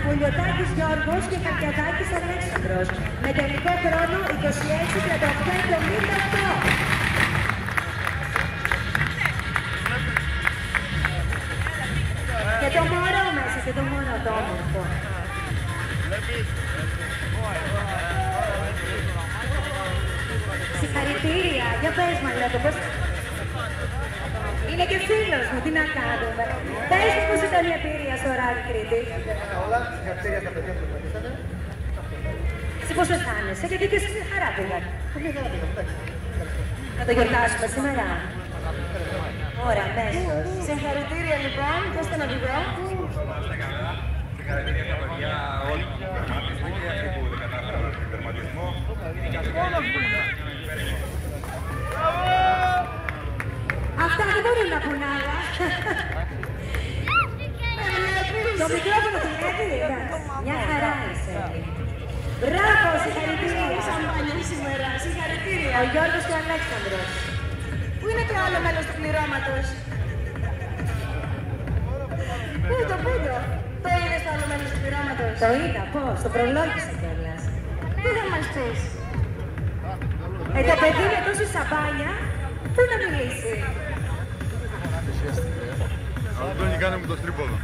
Πουλιωτάκης Γιώργος και Καρδιαδάκης Αλέξανδρος. Με τελικό χρόνο 26-38-78. Και το μωρό μέσα, και το μωρό το όμορφο. Συγχαρητήρια, για πες Μαλέτο, πώς... Είναι και φίλος μου, τι να κάνουμε. Πες μου πώς ήταν η εμπειρία στο Ράλι Κρήτη. Όλα, συγχαρητήρια στα παιδιά που βοηθήσανε. Εσύ πώς αισθάνεσαι, γιατί και εσύ σε χαρά πήγατε. Να το γιορτάσουμε σήμερα. Ωραία, αμέσως. Συγχαρητήρια λοιπόν, και στον οδηγό. Συγχαρητήρια στα παιδιά όλοι που τερμάτισαν και αυτοί που δεν κατάφεραν τον τερματισμό. Αυτά δεν μπορούν να πουν άλλα. Το μικρόφωνο δουλεύει, μια χαρά είσαι. Μπράβο, συγχαρητήρια. Σαμπάνια σήμερα, συγχαρητήρια. Ο Γιώργος και ο Αλέξανδρος. Πού είναι το άλλο μέλος του πληρώματος? Πού το? Το είναι στο άλλο μέλος του πληρώματος? Το είδα, πώς, το προλόγησα κιόλας. Τι θα μας πεις? Το παιδί με τόση σαμπάνια, πού να μιλήσει. Αυτό είναι κάνει με το τρίποδο.